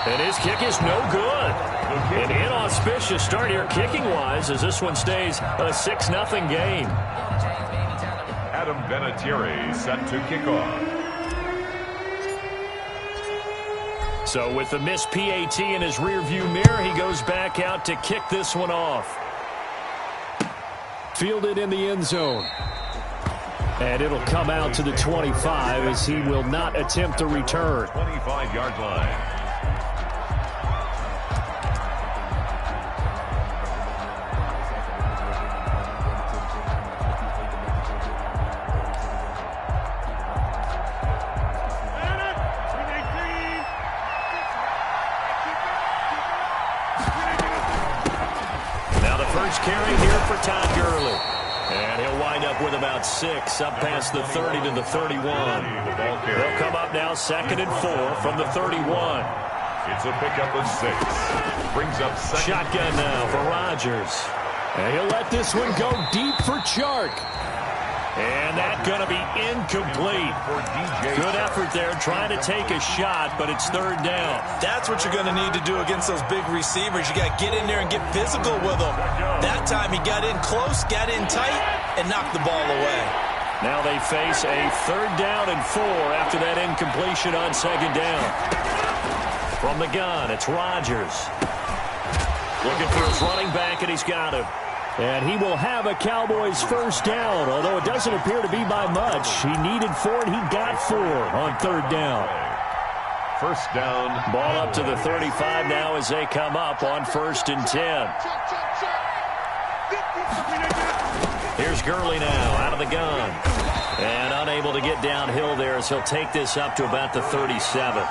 And his kick is no good. An inauspicious start here kicking-wise as this one stays a 6-0 game. Adam Vinatieri set to kick off. So with the missed PAT in his rearview mirror, he goes back out to kick this one off. Fielded in the end zone. And it'll come out to the 25 as he will not attempt to return. 25-yard line. Now the first carry here for Todd Gurley. And he'll wind up with about 6 up past the 30 to the 31. They'll come up now 2nd and 4 from the 31. It's a pickup of 6. Brings up second. Shotgun now for Rodgers. And he'll let this one go deep for Chark. And that's going to be incomplete. Good effort there trying to take a shot, but it's 3rd down. That's what you're going to need to do against those big receivers. You got to get in there and get physical with them. That time he got in close, got in tight, and knocked the ball away. Now they face a 3rd down and 4 after that incompletion on 2nd down. From the gun, it's Rodgers. Looking for his running back, and he's got him. And he will have a Cowboys first down, although it doesn't appear to be by much. He needed 4, and he got 4 on 3rd down. First down. Ball up to the 35 now as they come up on 1st and 10. Here's Gurley now out of the gun. And unable to get downhill there as he'll take this up to about the 37.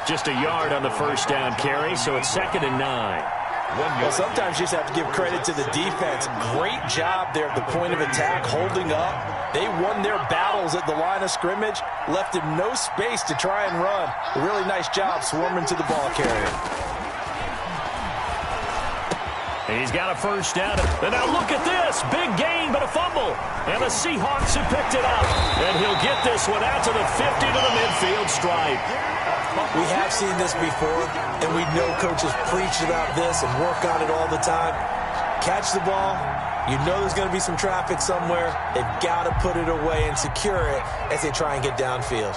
Just a yard on the first down carry, so it's 2nd and 9. Well, sometimes you just have to give credit to the defense. Great job there at the point of attack, holding up. They won their battles at the line of scrimmage, left him no space to try and run. A really nice job swarming to the ball carrier. He's got a first down. And now look at this. Big gain, but a fumble. And the Seahawks have picked it up. And he'll get this one out to the 50 to the midfield stripe. We have seen this before, and we know coaches preach about this and work on it all the time. Catch the ball. You know there's going to be some traffic somewhere. They've got to put it away and secure it as they try and get downfield.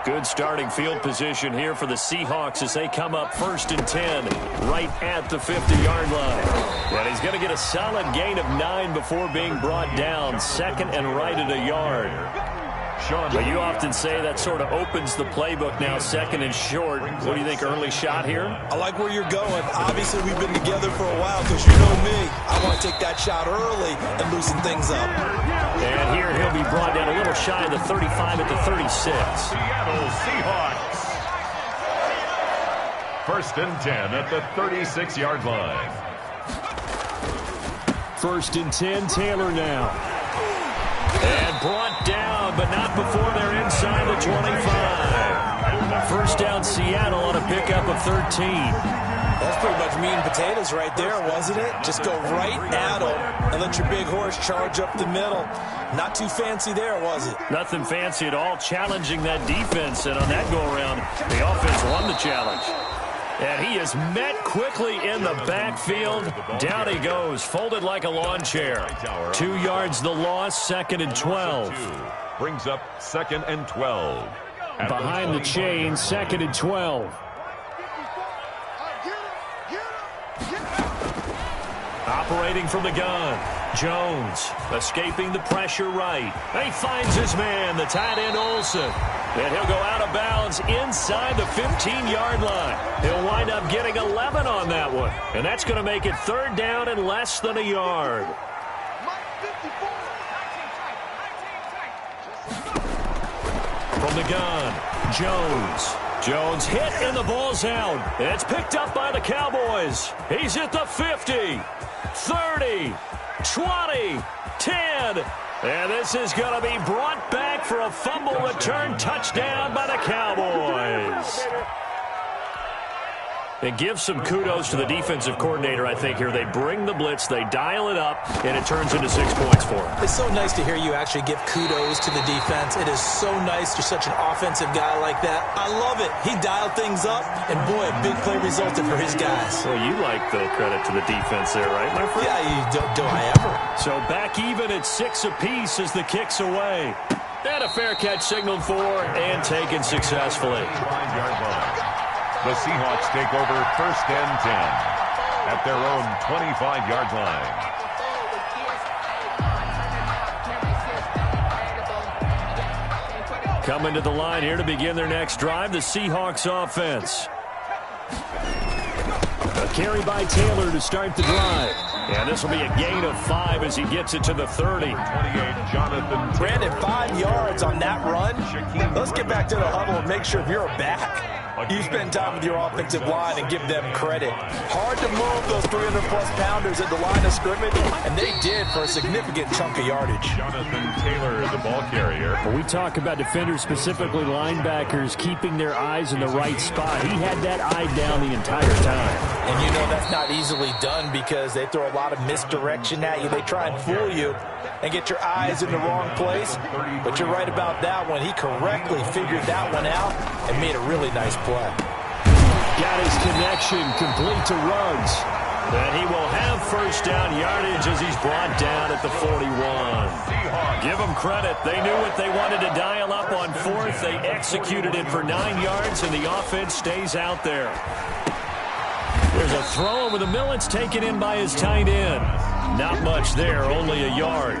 Good starting field position here for the Seahawks as they come up 1st and 10 right at the 50-yard line. And he's going to get a solid gain of 9 before being brought down. 2nd and right at a yard. But you often say that sort of opens the playbook now, 2nd and short. What do you think, early shot here? I like where you're going. Obviously, we've been together for a while because you know me. I want to take that shot early and loosen things up. And here he'll be brought down a little shy of the 35 at the 36. Seattle Seahawks. 1st and 10 at the 36-yard line. 1st and 10, Taylor now. And brought down, but not before they're inside the 25. First down, Seattle on a pickup of 13. That's pretty much meat and potatoes right there, wasn't it? Just go right at them and let your big horse charge up the middle. Not too fancy there, was it? Nothing fancy at all, challenging that defense. And on that go-around, the offense won the challenge. And he is met quickly in the backfield. Down he goes, folded like a lawn chair. 2 yards the loss, 2nd and 12. Brings up 2nd and 12. Behind the chain, 2nd and 12. Operating from the gun. Jones escaping the pressure right. He finds his man, the tight end Olsen. And he'll go out of bounds inside the 15-yard line. He'll wind up getting 11 on that one. And that's going to make it 3rd down and less than a yard. From the gun, Jones. Jones hit and the ball's out. It's picked up by the Cowboys. He's at the 50, 30, 20, 10. And this is going to be brought back for a fumble return touchdown by the Cowboys. And give some kudos to the defensive coordinator, I think, here. They bring the blitz, they dial it up, and it turns into 6 points for them. It's so nice to hear you actually give kudos to the defense. It is so nice. You're such an offensive guy like that. I love it. He dialed things up, and boy, a big play resulted for his guys. Well, you like the credit to the defense there, right, my friend? Yeah, do I ever. So back even at 6 apiece as the kick's away. And a fair catch signaled for and taken successfully. The Seahawks take over 1st and 10 at their own 25-yard line. Coming to the line here to begin their next drive, the Seahawks offense. A carry by Taylor to start the drive. And this will be a gain of 5 as he gets it to the 30. 28, Jonathan. Brandon, 5 yards on that run. Let's get back to the huddle and make sure if you're a back, you spend time with your offensive line and give them credit. Hard to move those 300-plus pounders at the line of scrimmage, and they did for a significant chunk of yardage. Jonathan Taylor, the ball carrier. When we talk about defenders, specifically linebackers, keeping their eyes in the right spot, he had that eye down the entire time. And you know that's not easily done because they throw a lot of misdirection at you. They try and fool you and get your eyes in the wrong place. But you're right about that one. He correctly figured that one out and made a really nice play. Got his connection complete to Ruggs. And he will have first down yardage as he's brought down at the 41. Give them credit. They knew what they wanted to dial up on 4th. They executed it for 9 yards, and the offense stays out there. There's a throw over the middle. It's taken in by his tight end. Not much there, only a yard.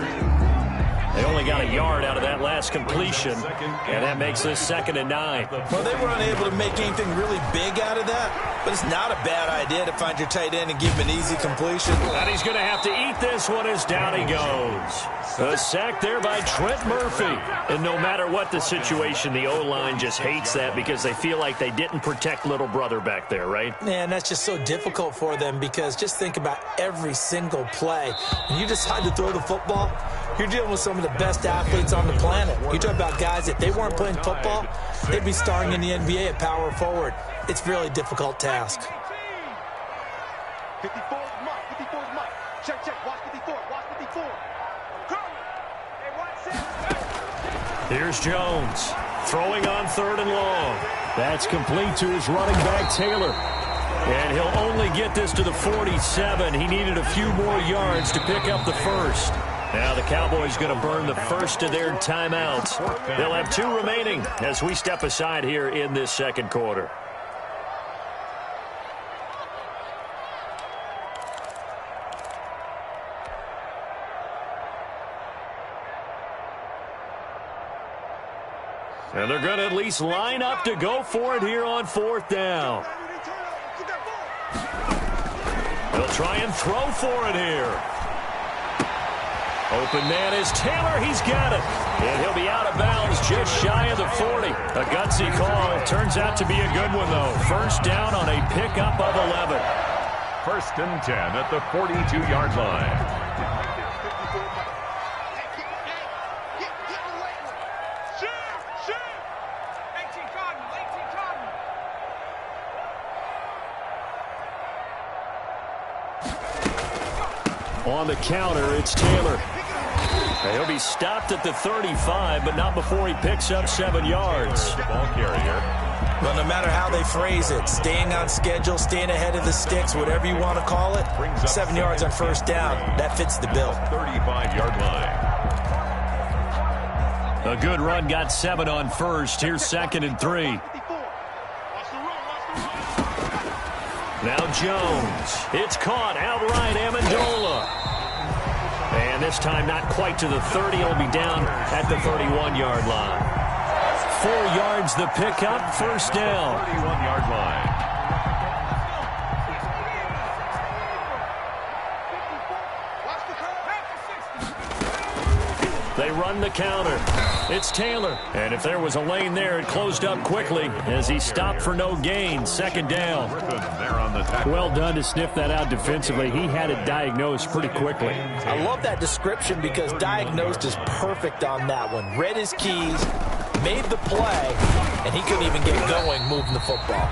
They only got a yard out of that last completion, and that makes this 2nd and 9. Well, they were unable to make anything really big out of that, but it's not a bad idea to find your tight end and give him an easy completion. And he's going to have to eat this one as down he goes. A sack there by Trent Murphy. And no matter what the situation, the O-line just hates that because they feel like they didn't protect little brother back there, right? Man, that's just so difficult for them because just think about every single play. When you decide to throw the football, you're dealing with some of the best athletes on the planet. You talk about guys, if they weren't playing football, they'd be starring in the NBA at power forward. It's a really difficult task. 54 is Mike. 54 is Mike. Check, check. Watch 54. Watch 54. Here's Jones throwing on 3rd and long. That's complete to his running back, Taylor. And he'll only get this to the 47. He needed a few more yards to pick up the first. Now the Cowboys going to burn the first of their timeouts. They'll have 2 remaining as we step aside here in this 2nd quarter. And they're going to at least line up to go for it here on 4th down. They'll try and throw for it here. Open man is Taylor. He's got it. And he'll be out of bounds just shy of the 40. A gutsy call. Turns out to be a good one, though. First down on a pickup of 11. 1st and 10 at the 42-yard line. On the counter, it's Taylor. And he'll be stopped at the 35, but not before he picks up 7 yards. Ball carrier. Well, no matter how they phrase it, staying on schedule, staying ahead of the sticks, whatever you want to call it, 7 yards on first down, that fits the bill. 35-yard line. A good run got 7 on first. Here's 2nd and 3. Now Jones. It's caught outright, Amendola. And this time not quite to the 30. He'll be down at the 31-yard line. 4 yards the pickup, first down. 31-yard line. They run the counter. It's Taylor. And if there was a lane there, it closed up quickly as he stopped for no gain. 2nd down. Well done to sniff that out defensively. He had it diagnosed pretty quickly. I love that description because diagnosed is perfect on that one. Read his keys, made the play, and he couldn't even get going moving the football.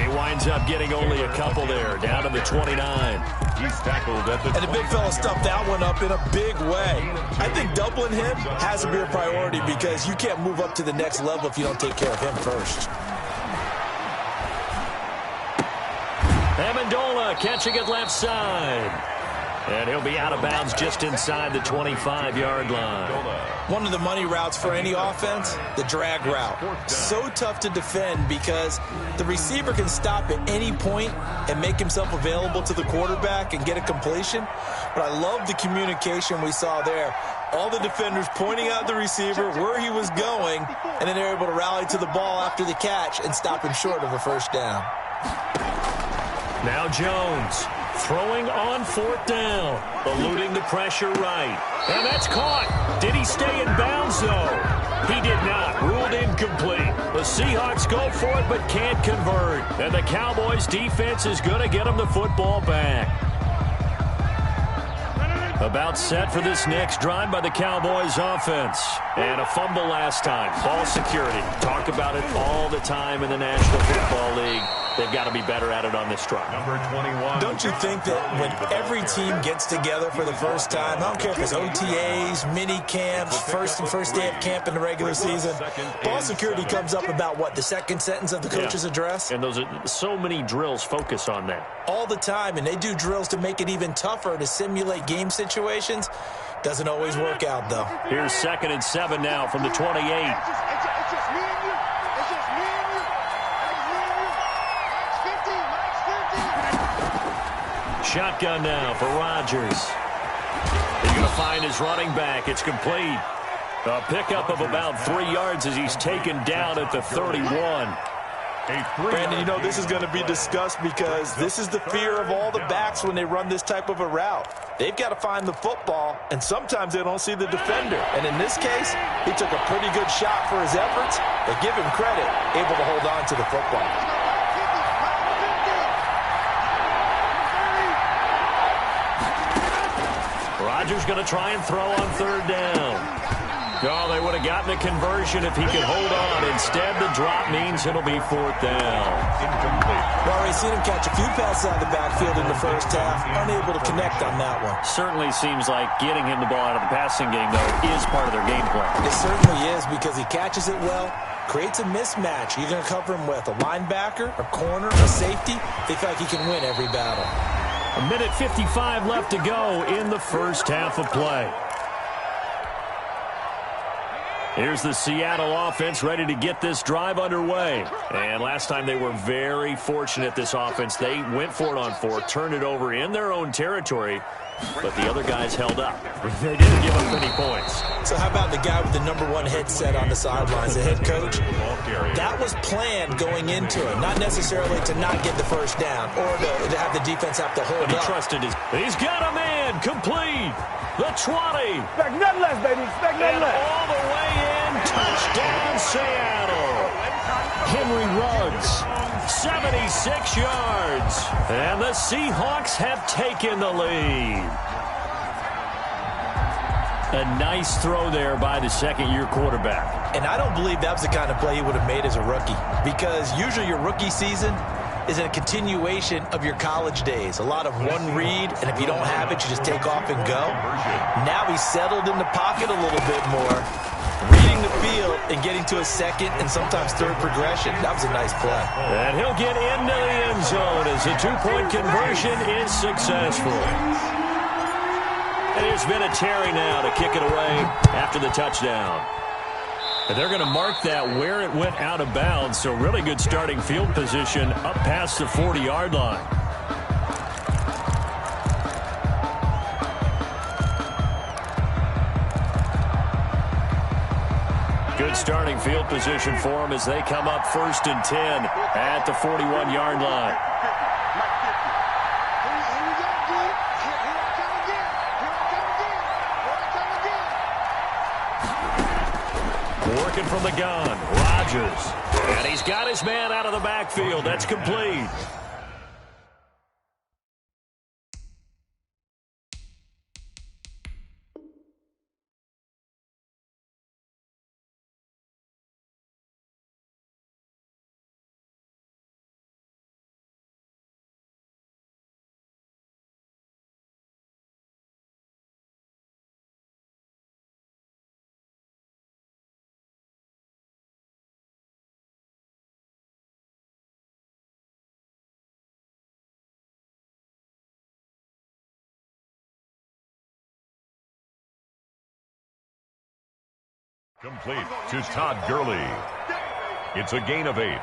He winds up getting only a couple there, down to the 29. He's tackled at the 20. And the big fella stuffed that one up in a big way. I think doubling him has to be a priority because you can't move up to the next level if you don't take care of him first. Amendola catching it left side. And he'll be out of bounds just inside the 25-yard line. One of the money routes for any offense, the drag route. So tough to defend because the receiver can stop at any point and make himself available to the quarterback and get a completion. But I love the communication we saw there. All the defenders pointing out the receiver where he was going, and then they're able to rally to the ball after the catch and stop him short of a first down. Now Jones. Throwing on 4th down. Eluding the pressure right. And that's caught. Did he stay in bounds, though? He did not. Ruled incomplete. The Seahawks go for it but can't convert. And the Cowboys' defense is going to get them the football back. About set for this next drive by the Cowboys offense. And a fumble last time. Ball security. Talk about it all the time in the National Football League. They've got to be better at it on this drive. Number 21. Don't you think that when every team gets together for the first time, I don't care if it's OTAs, mini camps, first day of camp in the regular season, ball security comes up about what, the second sentence of the coach's address? And those are so many drills focus on that. All the time, and they do drills to make it even tougher to simulate game situations. Doesn't always work out, though. Here's 2nd and 7 now from the 28. It's just me and you. It's just me and you. Max 50. Max 50. Shotgun now for Rodgers. He's going to find his running back. It's complete. A pickup of about 3 yards as he's taken down at the 31. Brandon, you know this is going to be discussed because this is the fear of all the backs when they run this type of a route. They've got to find the football, and sometimes they don't see the defender. And in this case, he took a pretty good shot for his efforts. They give him credit, able to hold on to the football. Rodgers going to try and throw on 3rd down. Oh, they would have gotten the conversion if he could hold on. Instead, the drop means it'll be 4th down. Incomplete. We've already seen him catch a few passes out of the backfield in the first half, unable to connect on that one. Certainly seems like getting him the ball out of the passing game, though, is part of their game plan. It certainly is because he catches it well, creates a mismatch. You're going to cover him with a linebacker, a corner, a safety. They feel like he can win every battle. 1:55 left to go in the first half of play. Here's the Seattle offense ready to get this drive underway. And last time they were very fortunate, this offense. They went for it on 4, turned it over in their own territory, but the other guys held up. They didn't give up any points. So how about the guy with the number 1 headset on the sidelines, the head coach? That was planned going into it, not necessarily to not get the first down or to have the defense have to hold But he up. trusted his. He's got a man complete. The 20. Expect nothing less, baby. Expect nothing And less. all the way in, touchdown Seattle. Henry Ruggs, 76 yards. And the Seahawks have taken the lead. A nice throw there by the second-year quarterback. And I don't believe that was the kind of play he would have made as a rookie because usually your rookie season is a continuation of your college days. A lot of one read, and if you don't have it, you just take off and go. Now he's settled in the pocket a little bit more, reading the field and getting to a second and sometimes third progression. That was a nice play. And he'll get into the end zone as a 2-point conversion is successful. And there's been a Terry now to kick it away after the touchdown. And they're going to mark that where it went out of bounds. So really good starting field position up past the 40-yard line. Good starting field position for them as they come up 1st and 10 at the 41-yard line. Working from the gun, Rodgers. And he's got his man out of the backfield. That's complete. Complete to Todd Gurley. It's a gain of 8.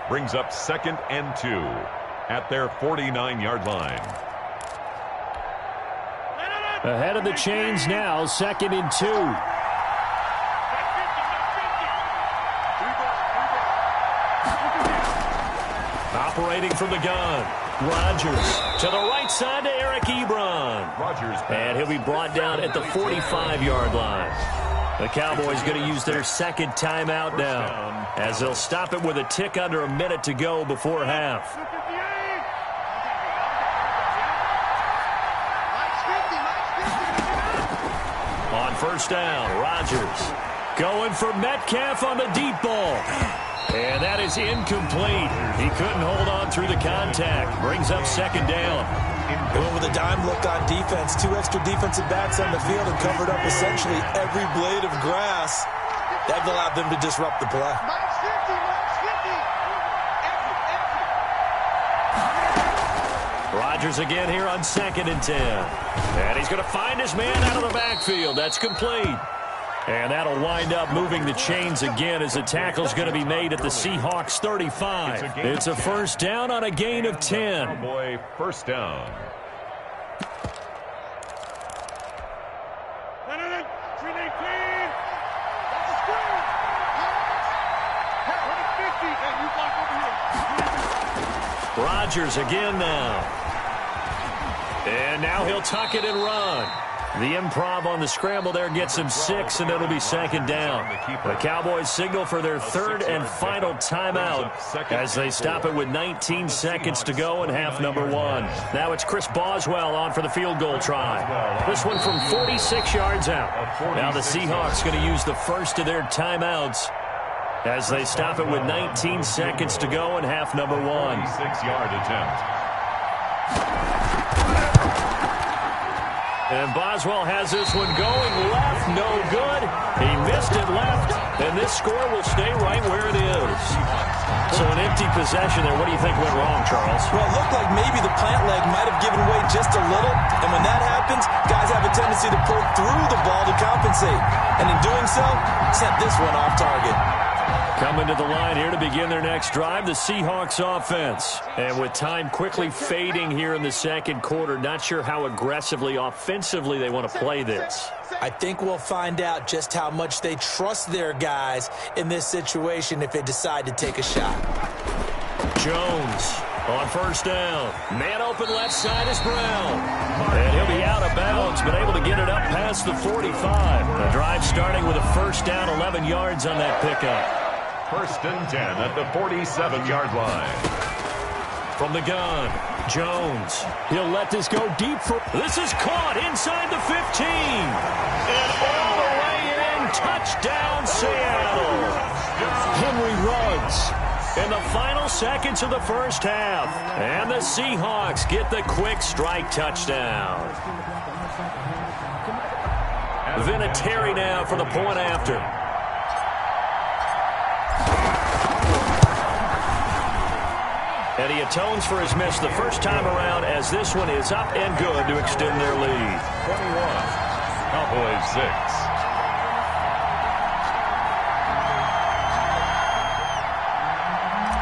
Brings up 2nd and 2 at their 49-yard line. Ahead of the chains now, 2nd and 2. Operating from the gun. Rodgers to the right side to Eric Ebron. Rodgers, and he'll be brought down at the 45-yard line. The Cowboys going to use their 2nd timeout now, as they'll stop it with a tick under a minute to go before half. On 1st down, Rodgers going for Metcalf on the deep ball. And that is incomplete. He couldn't hold on through the contact. Brings up 2nd down. They went with a dime look on defense. 2 extra defensive backs on the field and covered up essentially every blade of grass. That allowed them to disrupt the play. Rodgers again here on 2nd and 10. And he's going to find his man out of the backfield. That's complete. And that'll wind up moving the chains again as the tackle's going to be made at the Seahawks 35. It's a 1st down on a gain of 10. Cowboy 1st down. Rodgers again now. And now he'll tuck it and run. The improv on the scramble there gets him 6, and it'll be 2nd down. The Cowboys signal for their 3rd and final timeout as they stop it with 19 seconds to go in half number 1. Now it's Chris Boswell on for the field goal try. This one from 46 yards out. Now the Seahawks going to use the first of their timeouts as they stop it with 19 seconds to go in half number 1. 6-yard attempt. And Boswell has this one going left, no good. He missed it left, and this score will stay right where it is. So an empty possession there. What do you think went wrong, Charles? Well, it looked like maybe the plant leg might have given way just a little, and when that happens, guys have a tendency to pull through the ball to compensate. And in doing so, sent this one off target. Coming to the line here to begin their next drive, the Seahawks offense. And with time quickly fading here in the 2nd quarter, not sure how aggressively, offensively they want to play this. I think we'll find out just how much they trust their guys in this situation if they decide to take a shot. Jones on 1st down. Man open left side is Brown. And he'll be out of bounds, but able to get it up past the 45. The drive starting with a 1st down, 11 yards on that pickup. 1st and 10 at the 47-yard line. From the gun, Jones. He'll let this go deep for... This is caught inside the 15. And all the way in. Touchdown, Seattle. Henry Ruggs in the final seconds of the 1st half. And the Seahawks get the quick strike touchdown. Vinatieri now for the point after. And he atones for his miss the first time around as this one is up and good to extend their lead. 21, Cowboys 6.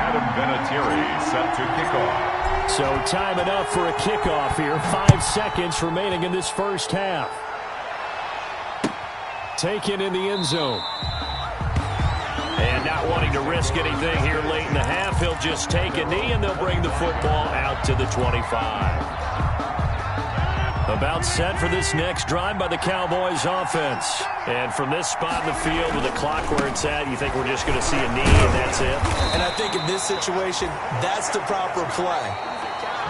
Adam Vinatieri set to kickoff. So time enough for a kickoff here. 5 seconds remaining in this 1st half. Taken in the end zone. And not wanting to risk anything here late in the half, he'll just take a knee and they'll bring the football out to the 25. About set for this next drive by the Cowboys offense. And from this spot in the field with the clock where it's at, you think we're just going to see a knee and that's it? And I think in this situation, that's the proper play.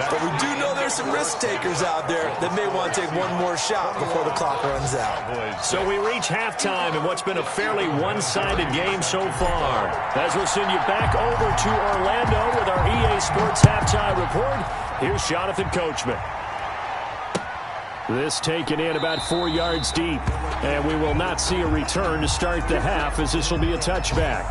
But we do know there's some risk takers out there that may want to take one more shot before the clock runs out. So we reach halftime in what's been a fairly one-sided game so far. As we'll send you back over to Orlando with our EA Sports Halftime Report, here's Jonathan Coachman. This taken in about 4 yards deep. And we will not see a return to start the half as this will be a touchback.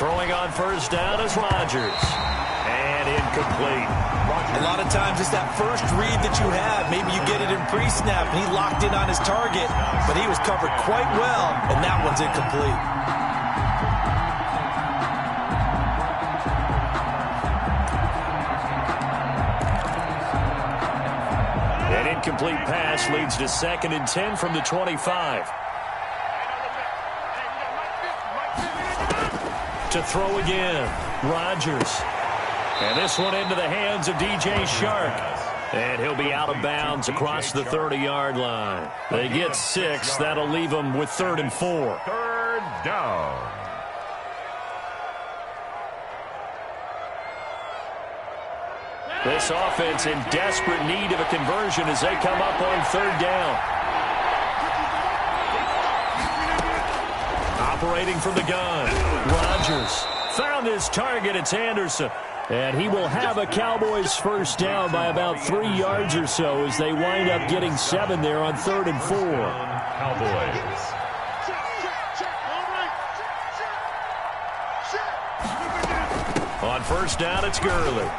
Throwing on first down is Rodgers. And incomplete. A lot of times it's that first read that you have. Maybe you get it in pre-snap, and he locked in on his target, but he was covered quite well, and that one's incomplete. An incomplete pass leads to 2nd and 10 from the 25. To throw again, Rodgers. And this one into the hands of DJ Shark. And he'll be out of bounds across the 30-yard line. They get 6. That'll leave them with 3rd and 4. 3rd down. This offense in desperate need of a conversion as they come up on 3rd down. Operating from the gun, Rodgers found his target. It's Anderson. And he will have a Cowboys first down by about 3 yards or so as they wind up getting 7 there on 3rd and 4. Cowboys. On first down, it's Gurley.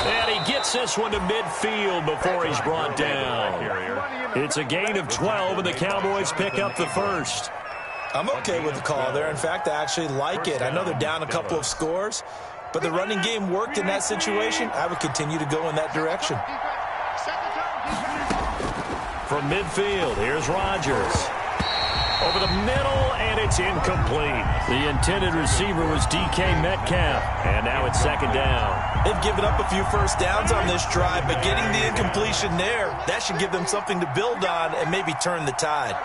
And he gets this one to midfield before he's brought down. It's a gain of 12, and the Cowboys pick up the first. I'm okay with the call there. In fact, I actually like it. I know they're down a couple of scores, but the running game worked in that situation. I would continue to go in that direction. From midfield, here's Rodgers. Over the middle, and it's incomplete. The intended receiver was DK Metcalf, and now it's 2nd down. They've given up a few first downs on this drive, but getting the incompletion there, that should give them something to build on and maybe turn the tide.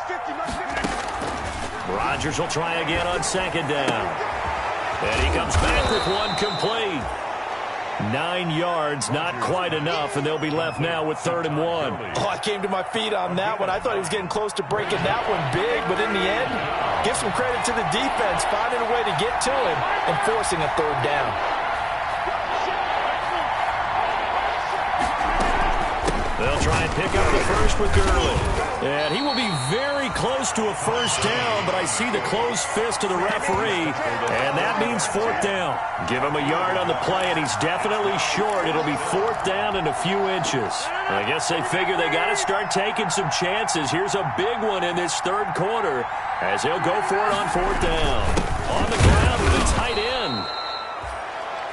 Rodgers will try again on 2nd down. And he comes back with one complete. 9 yards, not quite enough, and they'll be left now with 3rd and 1. Oh, I came to my feet on that one. I thought he was getting close to breaking that one big, but in the end, give some credit to the defense, finding a way to get to him and forcing a 3rd down. They'll try and pick up the first with Gurley. And he will be very close to a first down, but I see the closed fist of the referee, and that means 4th down. Give him a yard on the play, and he's definitely short. It'll be 4th down and a few inches. I guess they figure they got to start taking some chances. Here's a big one in this 3rd quarter as they'll go for it on 4th down. On the ground with a tight end.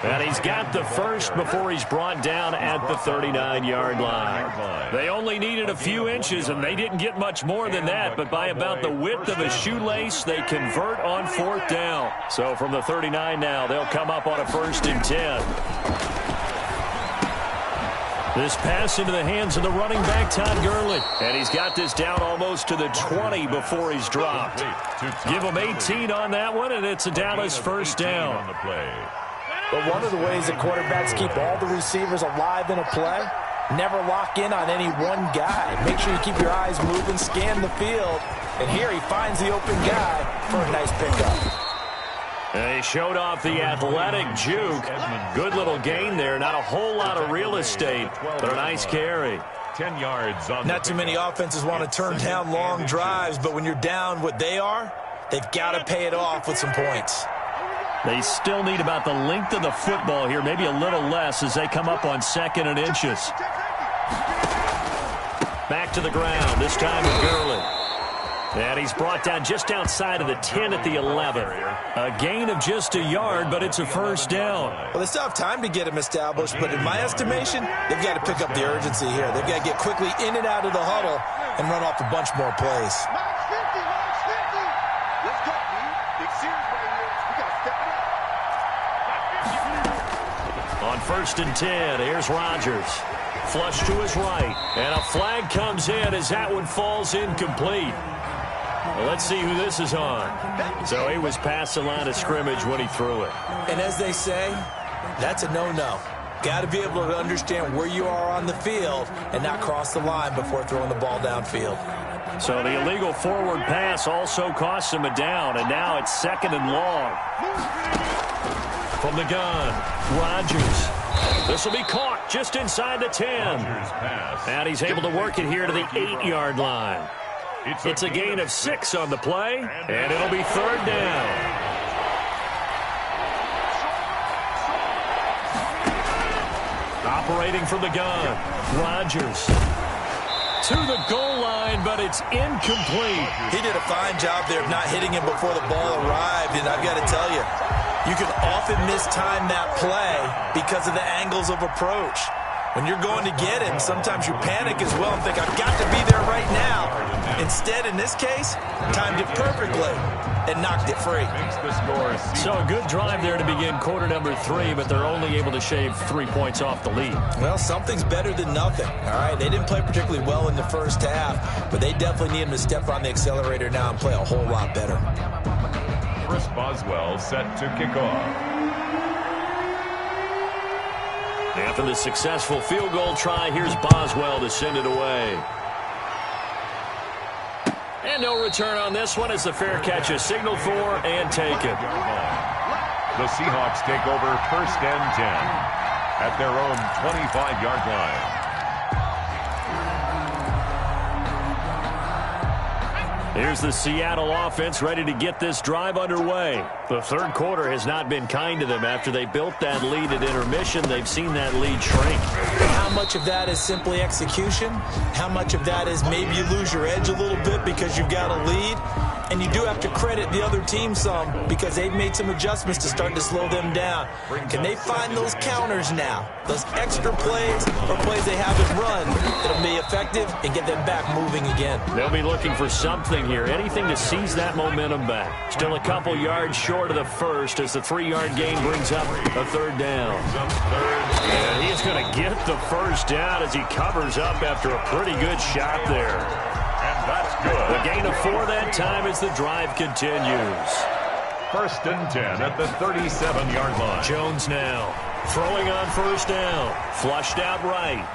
And he's got the first before he's brought down at the 39-yard line. They only needed a few inches, and they didn't get much more than that, but by about the width of a shoelace, they convert on 4th down. So from the 39 now, they'll come up on a 1st and 10. This pass into the hands of the running back, Todd Gurley. And he's got this down almost to the 20 before he's dropped. Give him 18 on that one, and it's a Dallas first down. But one of the ways that quarterbacks keep all the receivers alive in a play, never lock in on any one guy. Make sure you keep your eyes moving, scan the field. And here he finds the open guy for a nice pickup. He showed off the athletic juke. Good little gain there. Not a whole lot of real estate, but a nice carry. 10 yards on. Not too many offenses want to turn down long drives, but when you're down what they are, they've got to pay it off with some points. They still need about the length of the football here, maybe a little less as they come up on 2nd and inches. Back to the ground, this time with Gurley. And he's brought down just outside of the 10 at the 11. A gain of just a yard, but it's a first down. Well, they still have time to get him established, but in my estimation, they've got to pick up the urgency here. They've got to get quickly in and out of the huddle and run off a bunch more plays. On 1st and 10, here's Rodgers. Flush to his right, and a flag comes in as that one falls incomplete. Well, let's see who this is on. So he was past the line of scrimmage when he threw it. And as they say, that's a no-no. Got to be able to understand where you are on the field and not cross the line before throwing the ball downfield. So the illegal forward pass also costs him a down, and now it's 2nd and long. From the gun, Rodgers. This will be caught just inside the 10. And he's able to work it here to the 8-yard line. It's a gain of 6 on the play, and it'll be 3rd down. operating from the gun. Rodgers to the goal line, but it's incomplete. He did a fine job there of not hitting him before the ball arrived, and I've got to tell you, you can often mistime that play because of the angles of approach. When you're going to get him, sometimes you panic as well and think, I've got to be there right now. Instead, in this case, timed it perfectly and knocked it free. So a good drive there to begin quarter number 3, but they're only able to shave 3 points off the lead. Well, something's better than nothing, all right? They didn't play particularly well in the first half, but they definitely need him to step on the accelerator now and play a whole lot better. Chris Boswell set to kick off. After the successful field goal try, here's Boswell to send it away. And no return on this one as the fair catch is signaled for and taken. The Seahawks take over 1st and 10 at their own 25-yard line. Here's the Seattle offense ready to get this drive underway. The third quarter has not been kind to them. After they built that lead at intermission, they've seen that lead shrink. How much of that is simply execution? How much of that is maybe you lose your edge a little bit because you've got a lead? And you do have to credit the other team some because they've made some adjustments to start to slow them down. Can they find those counters now? Those extra plays or plays they haven't run that'll be effective and get them back moving again. They'll be looking for something here, anything to seize that momentum back. Still a couple yards short of the first as the 3-yard gain brings up a third down. And he is going to get the first down as he covers up after a pretty good shot there. And that's good. A gain of 4 that time as the drive continues. 1st and 10 at the 37-yard line. Jones now throwing on first down. Flushed out right.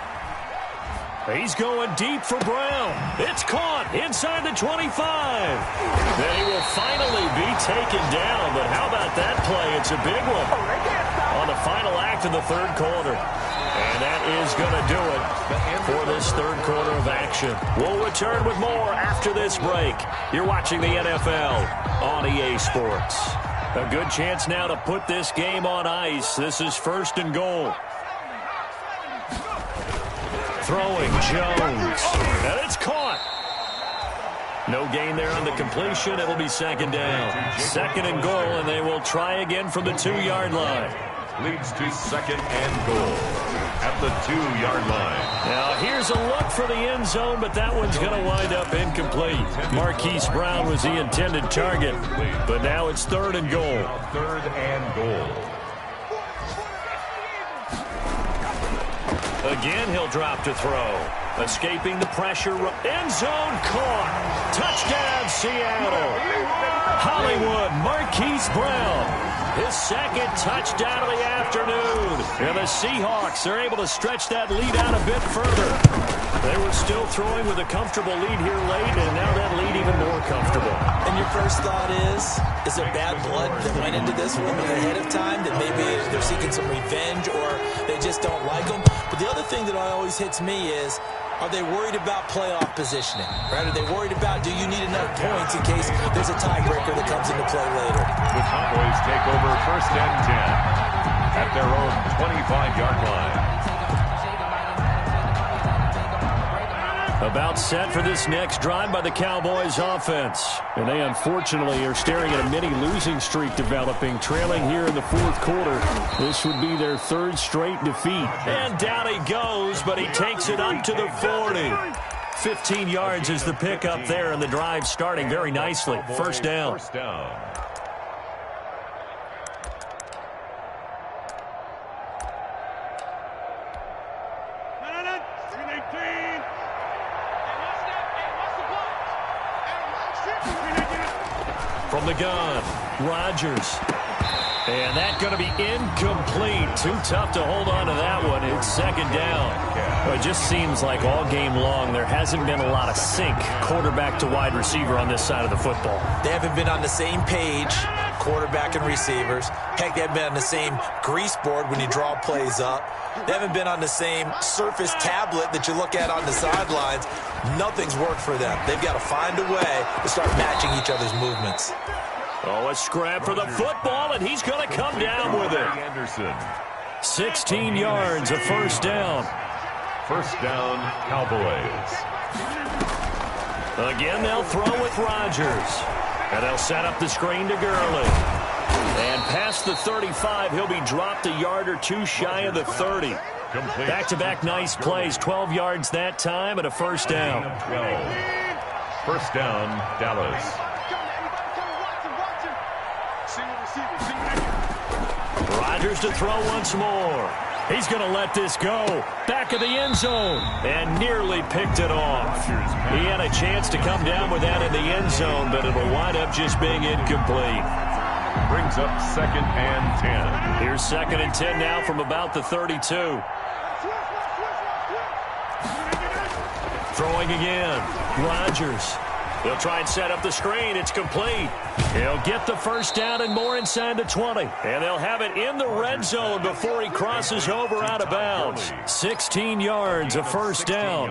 He's going deep for Brown. It's caught inside the 25. Then he will finally be taken down. But how about that play? It's a big one on the final act of the third quarter. And that is going to do it for this third quarter of action. We'll return with more after this break. You're watching the NFL on EA Sports. A good chance now to put this game on ice. This is 1st and goal. Throwing Jones. And it's caught. No gain there on the completion. It'll be 2nd down. 2nd and goal, and they will try again from the 2-yard line. Leads to 2nd and goal at the 2-yard line. Now here's a look for the end zone, but that one's going to wind up incomplete. Marquise Brown was the intended target, but now it's 3rd and goal. 3rd and goal. Again, he'll drop to throw. Escaping the pressure. End zone caught. Touchdown, Seattle. Hollywood, Marquise Brown. His 2nd touchdown of the afternoon. And the Seahawks are able to stretch that lead out a bit further. They were still throwing with a comfortable lead here late, and now that lead even more comfortable. And your first thought is there bad blood that went into this one ahead of time, that maybe they're seeking some revenge or they just don't like them? But the other thing that always hits me is, are they worried about playoff positioning? Right? Are they worried about, do you need enough points in case there's a tiebreaker that comes into play later? The Cowboys take over 1st and 10 at their own 25-yard line. About set for this next drive by the Cowboys offense. And they unfortunately are staring at a mini losing streak developing, trailing here in the 4th quarter. This would be their 3rd straight defeat. And down he goes, but he takes it up to the 40. 15 yards is the pickup there, and the drive starting very nicely. 1st down. 1st down. From the gun, Rodgers. And that's going to be incomplete. Too tough to hold on to that one. It's 2nd down. Well, it just seems like all game long there hasn't been a lot of sync quarterback to wide receiver on this side of the football. They haven't been on the same page, quarterback and receivers. Heck, they haven't been on the same grease board when you draw plays up. They haven't been on the same surface tablet that you look at on the sidelines. Nothing's worked for them. They've got to find a way to start matching each other's movements. Oh, a scrap for the football, and he's going to come down with it. Anderson. 16 yards, a first down. First down, Cowboys. Again, they'll throw with Rodgers. And they'll set up the screen to Gurley. And past the 35, he'll be dropped a yard or two shy of the 30. Back-to-back nice plays, 12 yards that time and a first down. 12. First down, Dallas. Rodgers to throw once more. He's going to let this go. Back of the end zone. And nearly picked it off. He had a chance to come down with that in the end zone, but it'll wind up just being incomplete. Brings up second and 10. Here's second and 10 now from about the 32. Throwing again. Rodgers. He'll try and set up the screen. It's complete. He'll get the first down and more inside the 20. And they'll have it in the red zone before he crosses over out of bounds. 16 yards, a first down.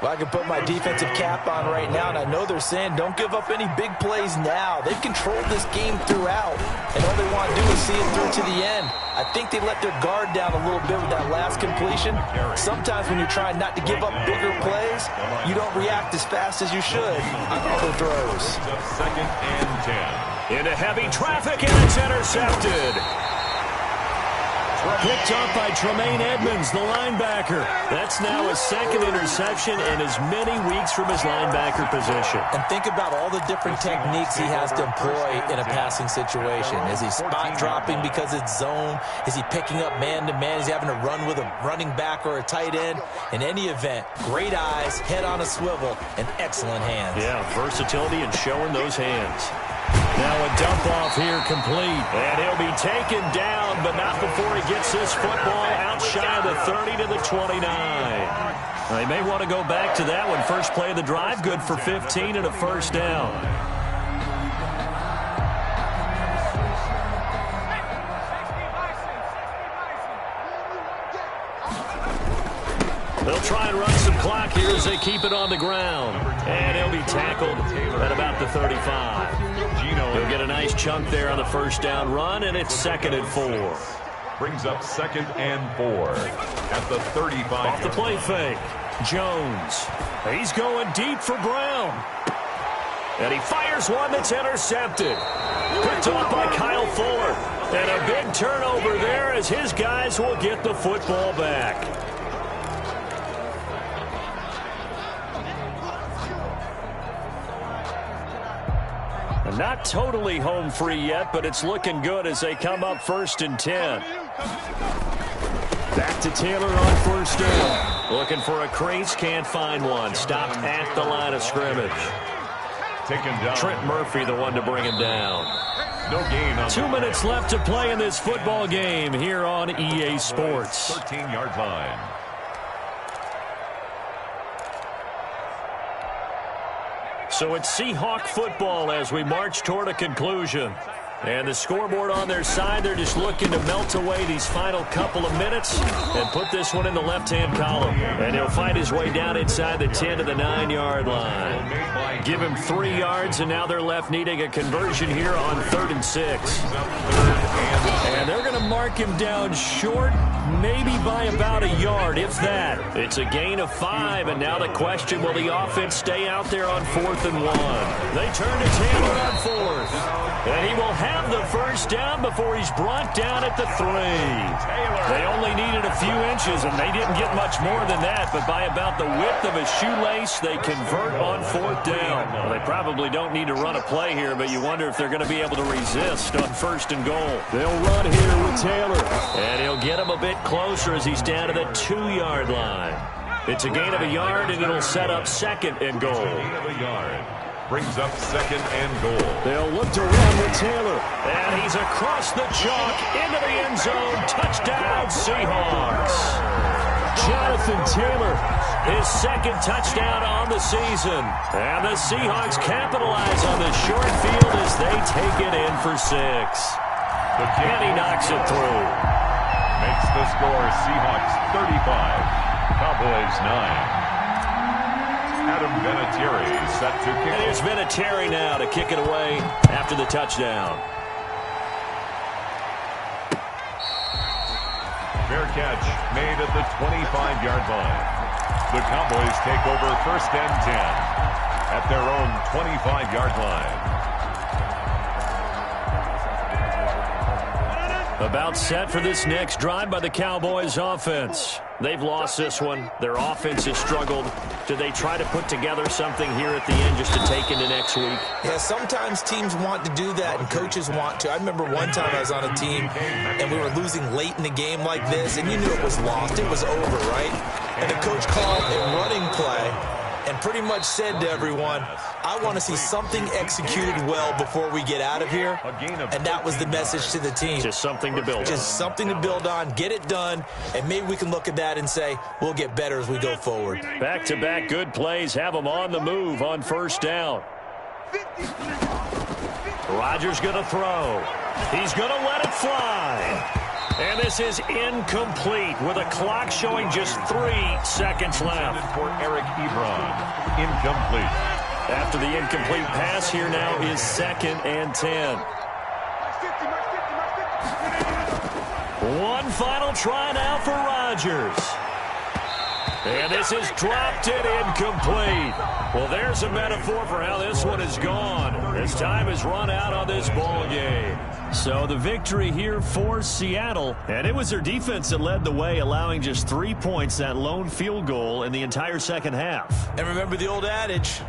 Well, I can put my defensive cap on right now, and I know they're saying don't give up any big plays now. They've controlled this game throughout, and all they want to do is see it through to the end. I think they let their guard down a little bit with that last completion. Sometimes when you're trying not to give up bigger plays, you don't react as fast as you should on other throws. Second and 10. Into heavy traffic, and it's intercepted. Picked up by Tremaine Edmonds, the linebacker. That's now his second interception in as many weeks from his linebacker position. And think about all the different techniques he has to employ in a passing situation. Is he spot dropping because it's zone? Is he picking up man-to-man? Is he having to run with a running back or a tight end? In any event, great eyes, head on a swivel, and excellent hands. Yeah, versatility and showing those hands. Now a dump off here complete. And he'll be taken down, but not before he gets this football out shy of the 30 to the 29. They may want to go back to that one. First play of the drive, good for 15 and a first down. They'll try and run some clock here as they keep it on the ground. And he'll be tackled at about the 35. He'll get a nice chunk there on the first down run, and it's second and 4. Brings up second and 4 at the 35. Off the play fake. Jones. He's going deep for Brown. And he fires one that's intercepted. Picked off by Kyle Fuller. And a big turnover there as his guys will get the football back. Not totally home free yet, but it's looking good as they come up first and 10. Back to Taylor on first down. Looking for a crease, can't find one. Stopped at the line of scrimmage. Taken down. Trent Murphy, the one to bring him down. No gain on 2 minutes left to play in this football game here on EA Sports. 13-yard line. So it's Seahawk football as we march toward a conclusion. And the scoreboard on their side, they're just looking to melt away these final couple of minutes and put this one in the left-hand column. And he'll fight his way down inside the 10 to the 9-yard line. Give him 3 yards, and now they're left needing a conversion here on 3rd and 6. And they're going to mark him down short, maybe by about a yard, if that. It's a gain of 5, and now the question, will the offense stay out there on 4th and 1? They turn to Taylor on 4th. And he will have the first down before he's brought down at the 3. They only needed a few inches, and they didn't get much more than that. But by about the width of a shoelace, they convert on 4th down. Well, they probably don't need to run a play here, but you wonder if they're going to be able to resist on 1st and goal. They'll run here with Taylor. And he'll get him a bit closer as he's down to the 2-yard line. It's a gain of a yard, and it'll set up 2nd and goal. Gain of a yard. Brings up 2nd and goal. They'll look to run with Taylor. And he's across the chalk into the end zone. Touchdown, Seahawks. Jonathan Taylor, his 2nd touchdown on the season. And the Seahawks capitalize on the short field as they take it in for 6. And he knocks it through. Makes the score Seahawks 35, Cowboys 9. Adam Vinatieri set to kick. And here's Vinatieri now to kick it away after the touchdown. Fair catch made at the 25-yard line. The Cowboys take over 1st and 10 at their own 25-yard line. About set for this next drive by the Cowboys offense. They've lost this one. Their offense has struggled. Do they try to put together something here at the end just to take into next week? Yeah, sometimes teams want to do that and coaches want to. I remember one time I was on a team and we were losing late in the game like this, and you knew it was lost. It was over, right? And the coach called a running play and pretty much said to everyone, I want to see something executed well before we get out of here. And that was the message to the team. Just something to build on. Just something to build on, get it done, and maybe we can look at that and say, we'll get better as we go forward. Back-to-back good plays have them on the move on 1st down. Rodgers going to throw. He's going to let it fly. And this is incomplete with a clock showing just 3 seconds left. For Eric Ebron, incomplete. After the incomplete pass, here now is 2nd and 10. One final try now for Rodgers. And this is dropped it incomplete. Well, there's a metaphor for how this one is gone, as time has run out on this ball game. So the victory here for Seattle, and it was their defense that led the way, allowing just 3 points, that lone field goal in the entire second half. And remember the old adage,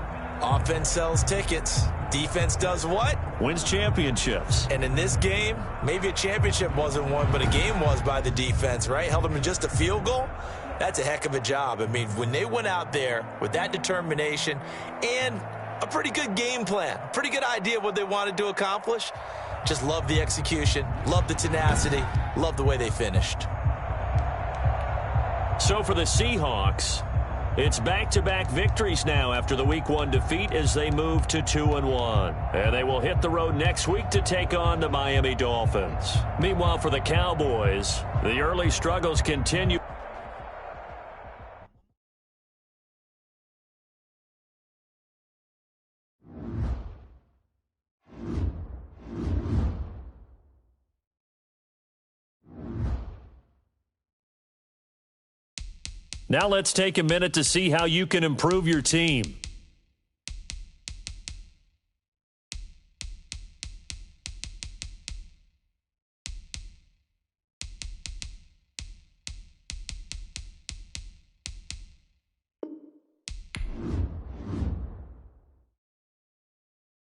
offense sells tickets. Defense does what? Wins championships. And in this game, maybe a championship wasn't won, but a game was by the defense, right? Held them to just a field goal. That's a heck of a job. I mean, when they went out there with that determination and a pretty good game plan, pretty good idea what they wanted to accomplish, just love the execution, love the tenacity, love the way they finished. So for the Seahawks, it's back-to-back victories now after the Week 1 defeat as they move to 2-1. And they will hit the road next week to take on the Miami Dolphins. Meanwhile, for the Cowboys, the early struggles continue. Now let's take a minute to see how you can improve your team.